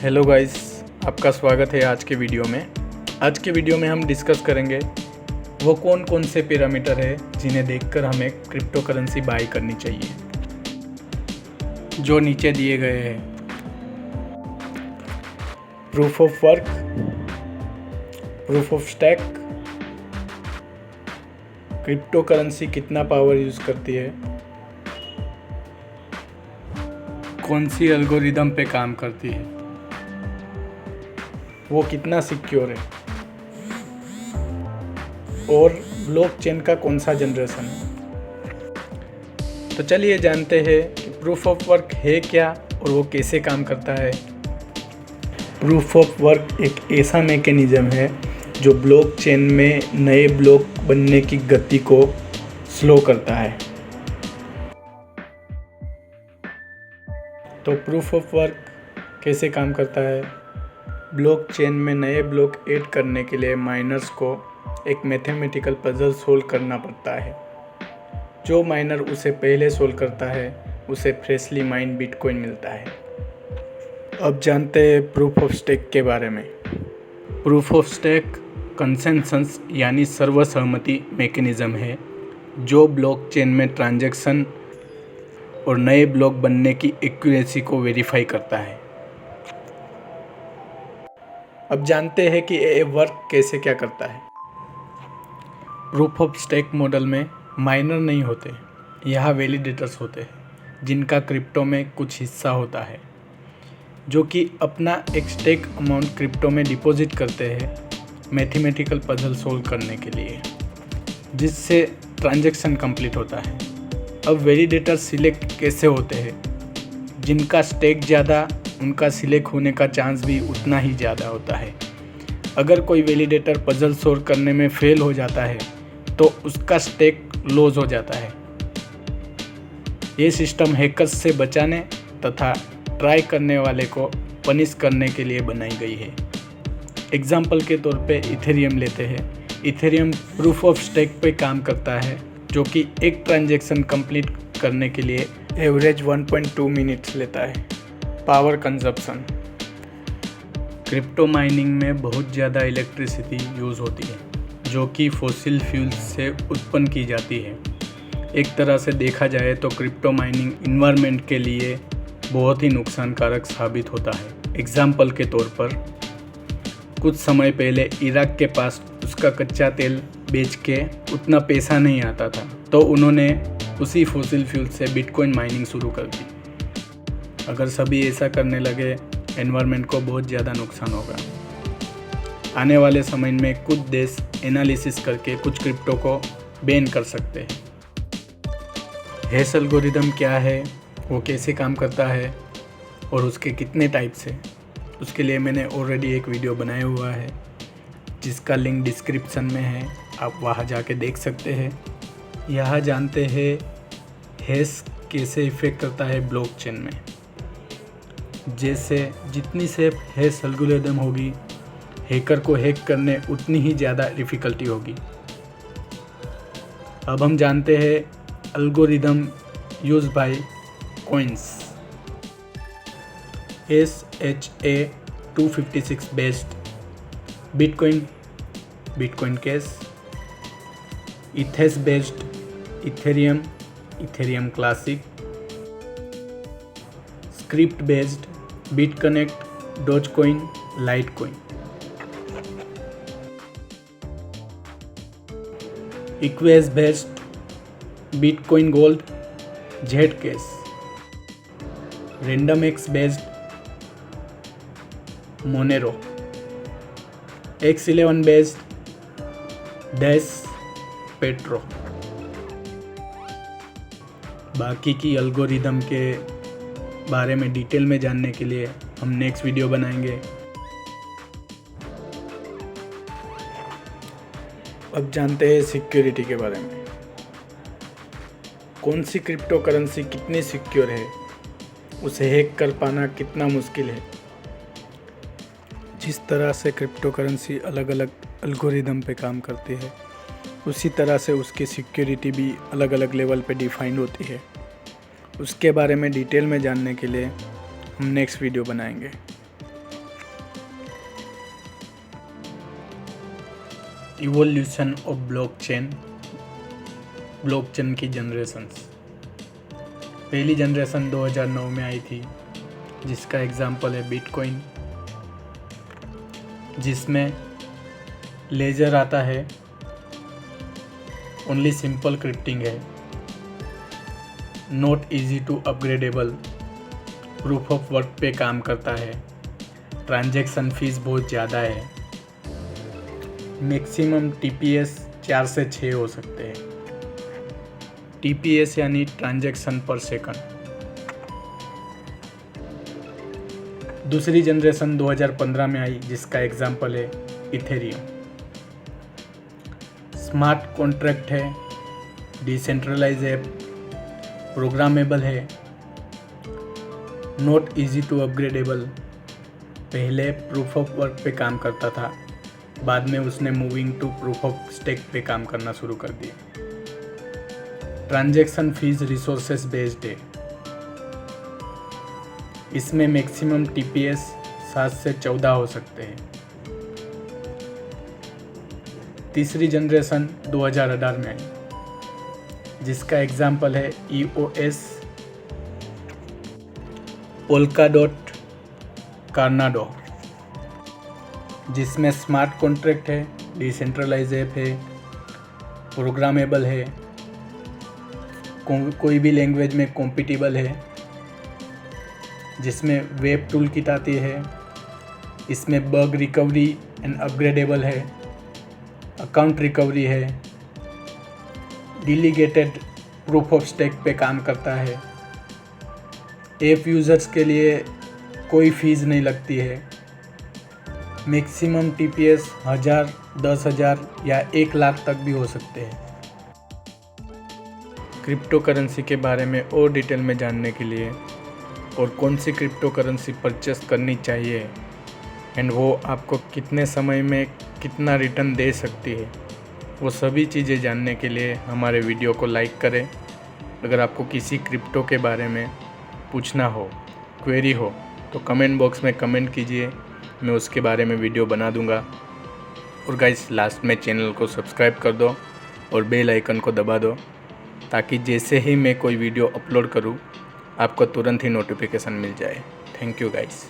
Hello guys, आपका स्वागत है आज के वीडियो में। आज के वीडियो में हम डिस्कस करेंगे वो कौन कौन से पैरामीटर है जिन्हें देखकर हमें क्रिप्टो करेंसी बाय करनी चाहिए, जो नीचे दिए गए हैं। Proof of work, proof of stack, crypto currency कितना पावर यूज़ करती है, कौन सी एल्गोरिदम पे काम करती है, वो कितना सिक्योर है, और ब्लॉकचेन का कौन सा जनरेशन है। तो चलिए जानते हैं कि प्रूफ ऑफ वर्क है क्या और वो कैसे काम करता है। प्रूफ ऑफ वर्क एक ऐसा मैकेनिज्म है जो ब्लॉकचेन में नए ब्लॉक बनने की गति को स्लो करता है। तो प्रूफ ऑफ वर्क कैसे काम करता है? ब्लॉकचेन में नए ब्लॉक ऐड करने के लिए माइनर्स को एक मैथमेटिकल पजल सोल्व करना पड़ता है। जो माइनर उसे पहले सोल्व करता है उसे फ्रेशली माइंड बिटकॉइन मिलता है। अब जानते हैं प्रूफ ऑफ स्टेक के बारे में। प्रूफ ऑफ स्टेक कंसेंसस यानी सर्वसहमति मैकेनिज्म है जो ब्लॉकचेन में ट्रांजैक्शन और नए ब्लॉक बनने की एक्यूरेसी को वेरीफाई करता है। अब जानते हैं कि ये वर्क कैसे क्या करता है। प्रूफ ऑफ स्टेक मॉडल में माइनर नहीं होते, यहाँ वैलिडेटर्स होते हैं जिनका क्रिप्टो में कुछ हिस्सा होता है, जो कि अपना एक स्टेक अमाउंट क्रिप्टो में डिपॉजिट करते हैं मैथमेटिकल पजल सोल्व करने के लिए, जिससे ट्रांजैक्शन कंप्लीट होता है। अब वैलिडेटर सिलेक्ट कैसे होते हैं? जिनका स्टेक ज़्यादा, उनका सिलेक्ट होने का चांस भी उतना ही ज़्यादा होता है। अगर कोई वैलिडेटर पजल सोल्व करने में फेल हो जाता है तो उसका स्टेक लॉस हो जाता है। ये सिस्टम हैकर्स से बचाने तथा ट्राई करने वाले को पनिश करने के लिए बनाई गई है। एग्जाम्पल के तौर पे इथेरियम लेते हैं। इथेरियम प्रूफ ऑफ स्टेक पे काम करता है, जो कि एक ट्रांजैक्शन कंप्लीट करने के लिए एवरेज 1.2 मिनट्स लेता है। पावर कंजप्शन, क्रिप्टो माइनिंग में बहुत ज़्यादा इलेक्ट्रिसिटी यूज़ होती है जो कि फॉसिल फ्यूल्स से उत्पन्न की जाती है। एक तरह से देखा जाए तो क्रिप्टो माइनिंग इन्वायरमेंट के लिए बहुत ही नुकसानकारक साबित होता है। एग्जाम्पल के तौर पर कुछ समय पहले इराक के पास उसका कच्चा तेल बेच के उतना पैसा नहीं आता था, तो उन्होंने उसी फॉसिल फ्यूल से बिटकॉइन माइनिंग शुरू कर दी। अगर सभी ऐसा करने लगे, एनवायरनमेंट को बहुत ज़्यादा नुकसान होगा। आने वाले समय में कुछ देश एनालिसिस करके कुछ क्रिप्टो को बैन कर सकते हैं। हैश एल्गोरिदम क्या है, वो कैसे काम करता है और उसके कितने टाइप्स हैं, उसके लिए मैंने ऑलरेडी एक वीडियो बनाया हुआ है जिसका लिंक डिस्क्रिप्शन में है, आप वहाँ जाके देख सकते हैं। यहाँ जानते हैं हैश कैसे इफ़ेक्ट करता है ब्लॉकचेन में। जैसे जितनी सेफ हैश एल्गोरिदम होगी, हैकर को हैक करने उतनी ही ज़्यादा डिफ़िकल्टी होगी। अब हम जानते हैं algorithm use by coins. SHA-256 based Bitcoin, Bitcoin Cash, Ethash based Ethereum, Ethereum Classic, Scrypt based BitConnect, Dogecoin, Litecoin, Equihash based Bitcoin Gold, Zcash, RandomX based Monero, X11 based Dash Petro. बाकी की algorithm के बारे में detail में जानने के लिए हम नेक्स्ट वीडियो बनाएंगे। अब जानते हैं सिक्योरिटी के बारे में। कौन सी क्रिप्टो करेंसी कितनी सिक्योर है, उसे हैक कर पाना कितना मुश्किल है। जिस तरह से क्रिप्टो करेंसी अलग अलग एल्गोरिदम पे काम करती है, उसी तरह से उसकी सिक्योरिटी भी अलग अलग लेवल पे डिफाइंड होती है। उसके बारे में डिटेल में जानने के लिए हम नेक्स्ट वीडियो बनाएंगे। इवोल्यूशन ऑफ ब्लॉकचेन की जनरेशंस। पहली जनरेशन 2009 में आई थी, जिसका एग्जाम्पल है बिटकॉइन, जिसमें लेजर आता है, ओनली सिंपल क्रिप्टिंग है, not easy to upgradable, proof of work पे काम करता है, ट्रांजैक्शन फीस बहुत ज़्यादा है, मैक्सिमम TPS 4 से 6 हो सकते हैं। TPS यानी ट्रांजैक्शन पर सेकंड। दूसरी जनरेशन 2015 में आई, जिसका एग्जाम्पल है इथेरियम। स्मार्ट कॉन्ट्रैक्ट है, डिसेंट्रलाइज है, प्रोग्रामेबल है, नॉट इजी टू अपग्रेडेबल। पहले प्रूफ ऑफ वर्क पे काम करता था, बाद में उसने moving to proof of stake पे काम करना शुरू कर दिया। ट्रांजैक्शन फीस रिसोर्सेस बेस्ड है, इसमें मैक्सिमम TPS 7 से 14 हो सकते हैं। तीसरी जनरेशन 2018 में आई, जिसका एग्जाम्पल है EOS, पोल्काडॉट, कार्नाडो, जिसमें स्मार्ट कॉन्ट्रैक्ट है, डिसेंट्रलाइज ऐप है, प्रोग्रामेबल है, कोई भी लैंग्वेज में कॉम्पिटिबल है, जिसमें वेब टूल किट आती है, इसमें बग रिकवरी एंड अपग्रेडेबल है, अकाउंट रिकवरी है, डेलीगेटेड प्रूफ ऑफ स्टेक पे काम करता है, ऐप यूज़र्स के लिए कोई फीस नहीं लगती है, मैक्सिमम TPS 1000, 10,000 या 1 लाख तक भी हो सकते हैं। क्रिप्टो करेंसी के बारे में और डिटेल में जानने के लिए और कौन सी क्रिप्टो करेंसी परचेस करनी चाहिए एंड वो आपको कितने समय में कितना रिटर्न दे सकती है, वो सभी चीज़ें जानने के लिए हमारे वीडियो को लाइक करें। अगर आपको किसी क्रिप्टो के बारे में पूछना हो, क्वेरी हो, तो कमेंट बॉक्स में कमेंट कीजिए, मैं उसके बारे में वीडियो बना दूंगा। और गाइस, लास्ट में चैनल को सब्सक्राइब कर दो और बेल आइकन को दबा दो, ताकि जैसे ही मैं कोई वीडियो अपलोड करूं, आपको तुरंत ही नोटिफिकेशन मिल जाए। Thank you guys.